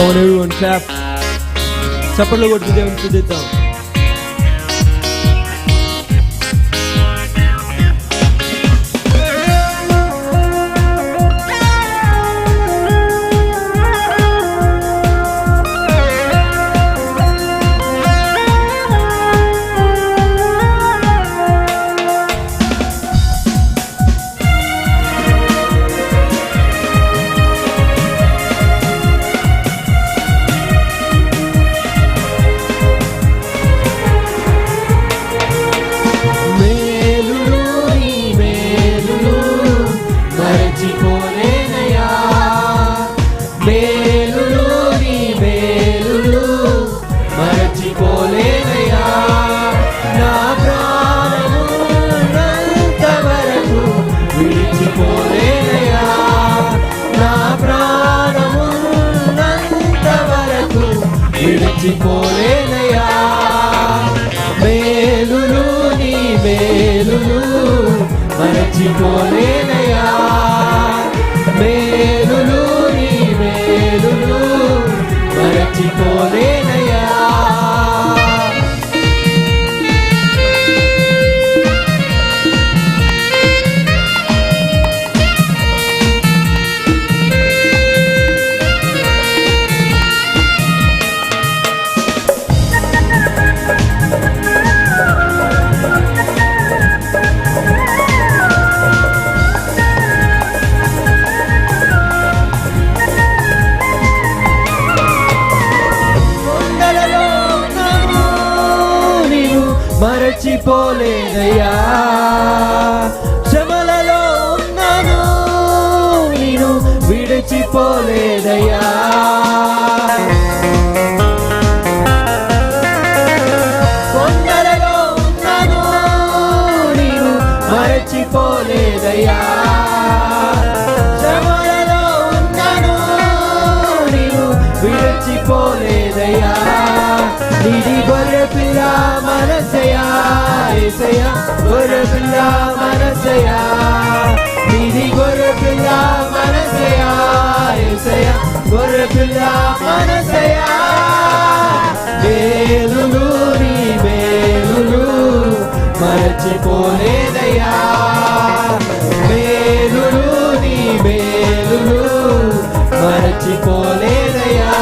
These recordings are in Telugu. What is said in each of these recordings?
Come on everyone, clap. చప్పట్లు కొడుతూ దేవుని స్తుతిద్దాం. విడిచిపోలేనయా మేలులు నీ మేలులు మరచిపోలేనయా మేలులు నీ మేలులు మరచిపోలేనయా మరచిపోలేదయ్యా శ్రమలలో ఉన్నాను నేను విడిచిపోలేదయ్యా కొండలలో ఉన్నాను నేను మరచిపోలేదయ్యా శ్రమలలో ఉన్నాను నేను విడిచిపోలేదయ్యా నీది గొర్రె పిల్ల మనసయా ఏసయ్యా గొర్రె పిల్ల మనసయా నీది గొర్రె పిల్ల మనసయా ఏసయ్యా గొర్రె పిల్ల మనసయా మేలులు నీ మేలులు మరచిపోలేదయ్యా మేలులు నీ మేలులు మరచిపోలేదయ్యా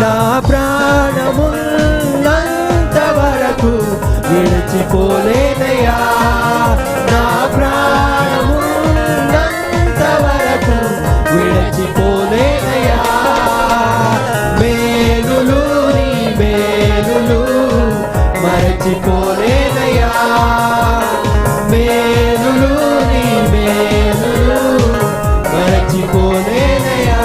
నా ప్రాణము విడిచిపోలేదయ్యా నా ప్రాణము నంతవరకు విడిచిపోలేదయ్యా మేలులు నీ మేలులు మరచిపోలేదయ్యా మేలులు నీ మేలులు మరచిపోలేదయ్యా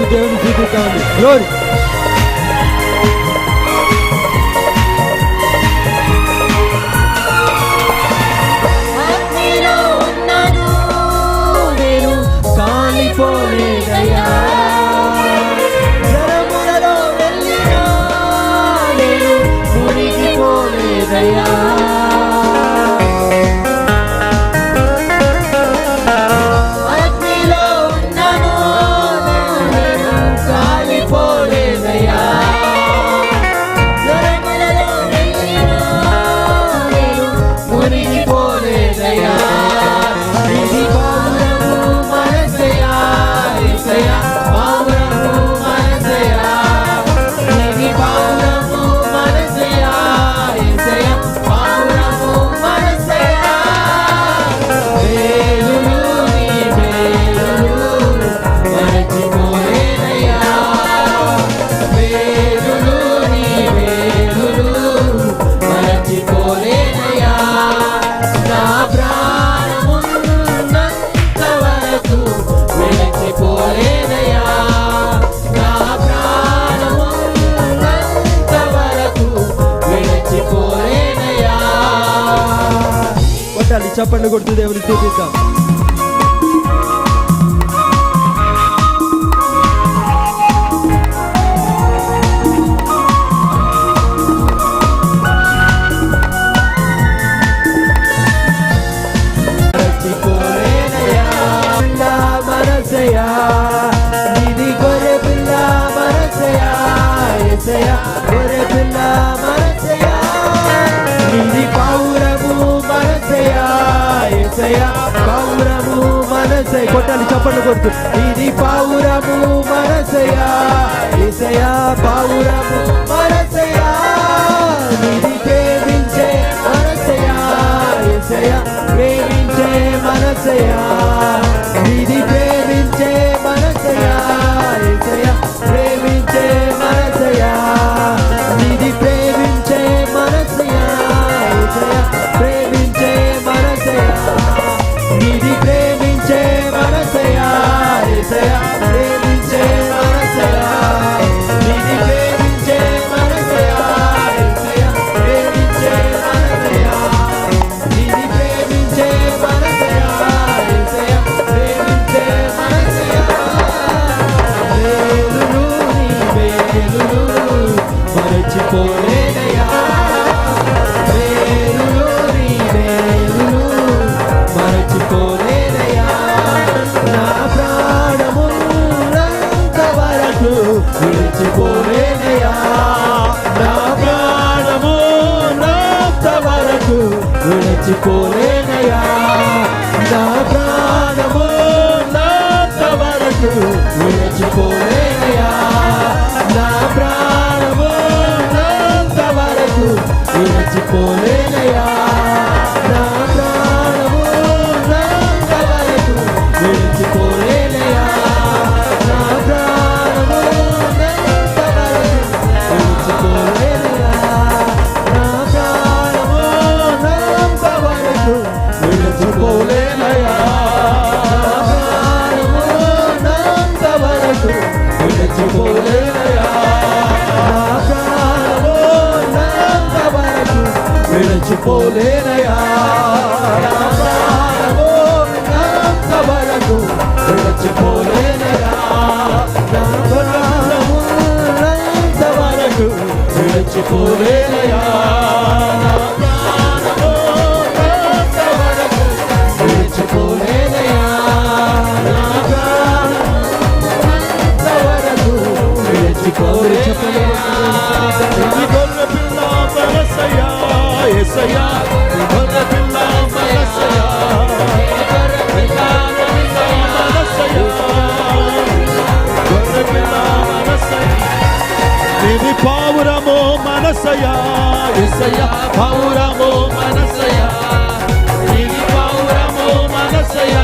దేవుని స్తుతిద్దాము. గ్లోరీ అగ్నిలో ఉన్నాను నేను కాలిపోలేదయ్యా జలములలో వెళ్ళినా నేను మునిగిపోలేదయ్యా కొట్టాలి, చప్పట్లు కొడుతూ దేవుని స్తుతిద్దాం. మనసయా నీది గొర్రె పిల్ల మనసయా యేసయ్యా గొర్రె పిల్ల మనసయా నీది పౌరము మనసయా యేసయ్యా పౌరము మనసయ కొట్టాలి, చప్పట్లు కొడుతూ నీది పౌరము మనసయా యేసయ్యా పౌరము మనసయా నీది ప్రేమించే మనసయా యేసయ్యా ప్రేమించే మనసయా నీది ప్రేమించే మనసయా యేసయ్యా ప్రేమించే మనసయా నీది ప్రేమించే మనసయా యేసయ్యా ప్రేమించే మనసయా నీది ప్రేమించే మనసయా యేసయ్యా ప్రేమించే మనసయా నీది ప్రేమించే మనసయా యేసయ్యా ప్రేమించే మనసయా నీది ప్రేమించే మనసయా యేసయ్యా ప్రేమించే మనసయా మేలులు మరచిపోలేనయ్యా మేలులు మరచిపోలేనయ్యా నా ప్రాణమున్నంత వరకు విడిచిపోలేనయ్యా నా ప్రాణమున్నంత వరకు విడిచిపోలేనయ్యా నా ప్రాణమున్నంత వరకు విడిచిపోలేనయ్యా నా ప్రాణమున్నంత వరకు విడిచిపోలేనయ్యా నా ప్రాణమున్నంత వరకు విడిచిపోలేనయ్యా నా ప్రాణమున్నంత వరకు విడిచిపోలేనయ్యా నా ప్రాణమున్నంత వరకు విడిచిపోలేనయ్యా నా ప్రాణమున్నంత వరకు విడిచిపోలేనయ్యా నా ప్రాణమున్నంత వరకు విడిచిపోలేనయ్యా నా ప్రాణమున్నంత వరకు విడిచిపోలేనయ్యా నా ప్రాణమున్నంత వరకు విడిచిపోలేనయ్యా నా ప్రాణమున్నంత వరకు విడిచిపోలేనయ్యా నా ప్రాణమున్నంత వరకు విడిచిపోలేనయ్యా నీ గొర్రె పిల్ల మనసయ్యా యేసయ్యా నీ గొర్రె పిల్ల మనసయ్యా గొర్రె పిల్ల మనసయ్యా గొర్రె పిల్ల మనసయ్యా నీది పౌరము మనసయ్యా యేసయ్యా పౌరము మనసయ్యా నీది పౌరము మనసయ్యా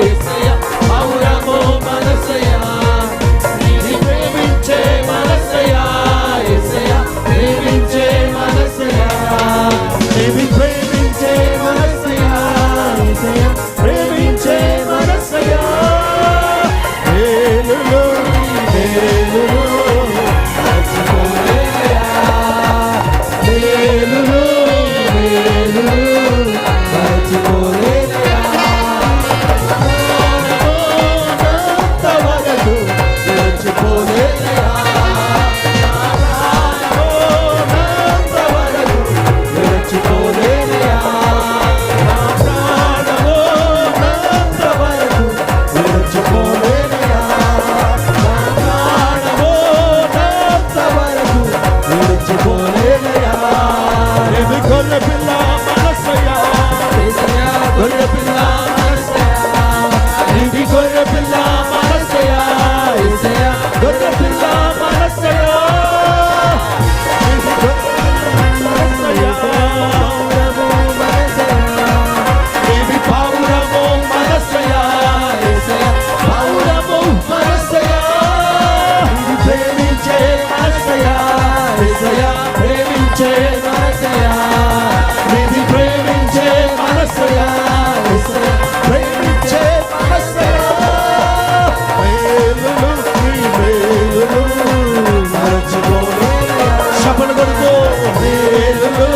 యేసయ్యా పౌరము మనసయ్యా నీది ప్రేమించే మనసయ్యా యేసయ్యా ప్రేమించే మనసయ్యా నీది ప్రేమించే మనసయ్యా యేసయ్యా ప్రేమించే మనసయ్యా మేలులు మేలులు మరచిపోలేనయ్యా మేలులు మేలులు మరచిపోలేనయ్యా ప్రాణమున్నంత వరకు విడిచిపోలేనయ్యా ప్రాణమున్నంత వరకు విడిచిపోలేనయ్యా నా ప్రాణమున్నంత వరకు విడిచిపోలేనయ్యా నా ప్రాణమున్నంత వరకు విడిచిపోలేనయ్యా ఇది గొర్రె పిల్ల మనసయ్యా యేసయ్యా గొర్రె పిల్ల మనసయ్యా ఇది గొర్రె పిల్ల మనసయ్యా యేసయ్యా గొర్రె పిల్ల మనసయ్యా ఇది గొర్రె పిల్ల మనసయ్యా ఇది పౌరము మనసయ్యా యేసయ్యా పౌరము మనసయ్యా ఇది ప్రేమించే మనసయ్యా యేసయ్యా ప్రేమించే మనసయ్యా ఇది ప్రేమించే మనసయ్యా యేసయ్యా ప్రేమించే మనసయ్యా మేలులు నీ మేలులు మరచిపోలేనయ్యా శపథ కొడుకో మేలులు